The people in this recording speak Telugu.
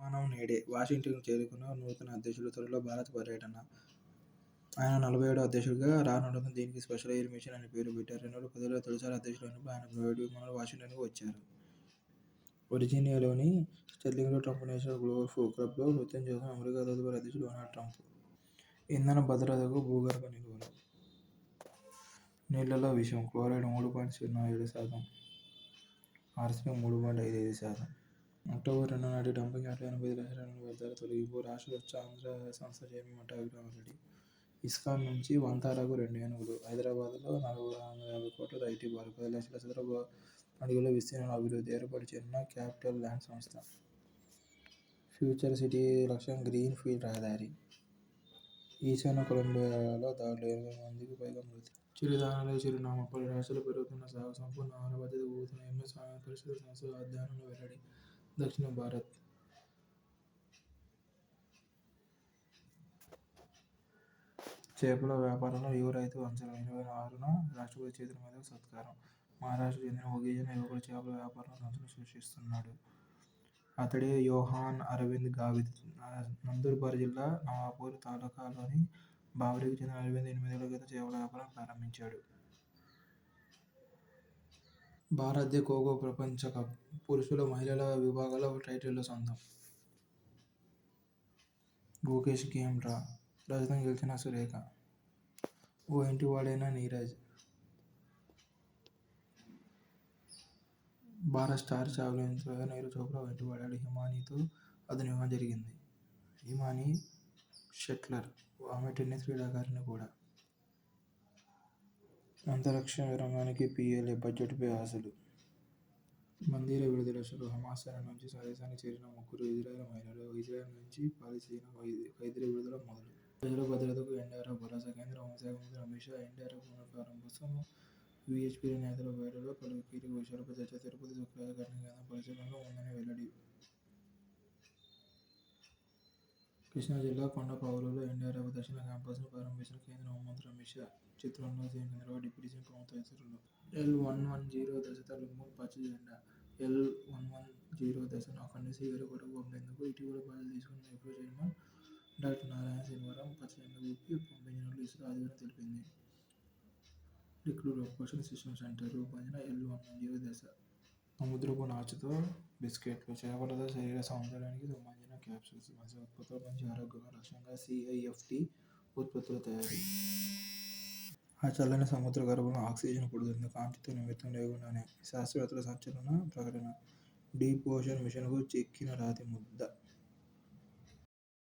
మనం నేడే వాషింగ్టన్కు చేరుకున్న నూతన అధ్యక్షుడు త్వరలో భారత పర్యటన. ఆయన 47వ అధ్యక్షుడిగా రానుండటంతో దీనికి స్పెషల్ ఎయిర్ మిషన్ అని పేరు పెట్టారు. 2010లో తొలిసారి అధ్యక్షుడైనప్పుడు ఆయన ప్రైవేట్ విమానంలో వాషింగ్టన్కు వచ్చారు. వర్జీనియాలోని స్టెర్లింగ్లో ట్రంప్ నేషనల్ గోల్ఫ్ క్లబ్లో నృత్యం చేస్తున్న అమెరికా తదుపరి అధ్యక్షుడు డొనాల్డ్ ట్రంప్. ఇంధన భద్రతకు భూగర్భ నిల్వలు. నీళ్లలో విషం క్లోరైడ్ 3.07%, ఆర్సెనిక్ 3.55%. అక్టోబర్ 2 నాటి డంపింగ్ యార్డులో 85 లక్షల టన్నుల వ్యర్థాల తొలగింపు. రాష్ట్ర స్వచ్ఛాంధ్ర సంస్థ చైర్మన్ మఠాభిరామ్ రెడ్డి. ఇస్కాన్ నుంచి వంతాలకు 2 ఏనుగులు. హైదరాబాద్లో 450 కోట్లతో ఐటీ పార్క్, 10 లక్షల చదరపు అడుగుల విస్తీర్ణంలో అభివృద్ధి. ఏర్పాటు చేయనున్న క్యాపిటల్ ల్యాండ్ సంస్థ. ఫ్యూచర్ సిటీ లక్ష్యం గ్రీన్ ఫీల్డ్ రహదారి. ఈశాన్య కొలంబియాలో దాడులు, 80 మందికి పైగా మృతి. చిరుధాన్యాలకు చిరునామా. పలు రాష్ట్రాల్లో పెరుగుతున్న సాగు, సంపూర్ణ ఆహార భద్రతకు ఊతం. ఎంఎస్ స్వామినాథన్ పరిశోధన సంస్థ అధ్యయనంలో వెల్లడి. దక్షిణ భారత్. చేపల వ్యాపారంలో యువ రైతు అంచనా. 26న రాష్ట్రపతి చేతుల మీదుగా సత్కారం. మహారాష్ట్రకు చెందిన ఓ గిరిజన యువకుడు చేపల వ్యాపారంలో సంచలనం సృష్టిస్తున్నాడు. అతడే యోహాన్ అరవింద్ గావిత్. నందూర్బార్ జిల్లా నవాపూర్ తాలూకాలోని బావ్రీకి చెందిన అరవింద్ 8 ఏళ్ల క్రితం చేపల వ్యాపారం ప్రారంభించాడు. భారత్దే ఖోఖో ప్రపంచ కప్ పురుషుల, మహిళల విభాగాల్లో టైటిళ్లు సొంతం. Gukesh game draw. రజతం గెలిచిన సురేఖ. ఓ ఇంటివాడైన నీరజ్. భారత star javelin thrower Neeraj Chopra ఓ ఇంటివాడాడు. హిమానీతో అతని వివాహం జరిగింది. హిమానీ షెట్లర్. ఆమె టెన్నిస్ క్రీడాకారిణి కూడా. అంతరిక్ష రంగానికి పీఎల్ఏ బడ్జెట్పై ఆశలు. బందీల విడుదల షురు. హమాస్ చెర నుంచి స్వదేశానికి చేరిన 3 ఇజ్రాయెల్ మహిళలు. ఇజ్రాయెల్ నుంచి పాలస్తీనా ఖైదీల విడుదల మొదలు. ప్రజల భద్రతకు ఎన్డీఆర్ఎఫ్ భరోసా. కేంద్ర హోంశాఖ మంత్రి అమిత్ షా ఎన్డీఆర్ఎఫ్ పునఃప్రారంభోత్సవం. వీహెచ్పీ నేతల భేటీలో పలు కీలక విషయాలపై చర్చ. తిరుపతి స్వచ్ఛాగ్రహ కేంద్రం పరిశీలనలో ఉందని వెల్లడి. కృష్ణా జిల్లా కొండపావులులో ఎన్డీఆర్ఎఫ్ దక్షిణ క్యాంపస్ను ప్రారంభించిన కేంద్ర హోంమంత్రి అమిత్ షా. చిత్రంలో CM Chandrababu, deputy CM Pawan తదితరులు. L110 దశ తొలగింపుకు పచ్చ జెండా. L110 దశను అఖండశీల వరకు పంపేందుకు ఇటీవల బాధ్యతలు తీసుకున్న ఇస్రో చైర్మన్ డాక్టర్ నారాయణ శనివారం పచ్చ జెండా ఊపి పంపించినట్లు ఇస్రో ఆదివారం తెలిపింది. లిక్విడ్ ప్రొపల్షన్ సిస్టమ్ సెంటర్ రూపొందించిన L110 దశ. సముద్రపు నాచుతో బిస్కెట్లు. చేపలతో శరీర సౌందర్యానికి సంబంధించిన క్యాప్సూల్స్, మత్స్య ఉత్పత్తులు, మంచి ఆరోగ్యం లక్ష్యంగా CIFT ఉత్పత్తుల తయారీ. ఆ చల్లని సముద్ర గర్భంలో ఆక్సిజన్ పుడుతుంది కాంతితో నిమిత్తం లేకుండానే. శాస్త్రవేత్తల సంచలన ప్రకటన. డీప్ ఓషన్ మిషన్కు చెక్కిన రాతి ముద్ద.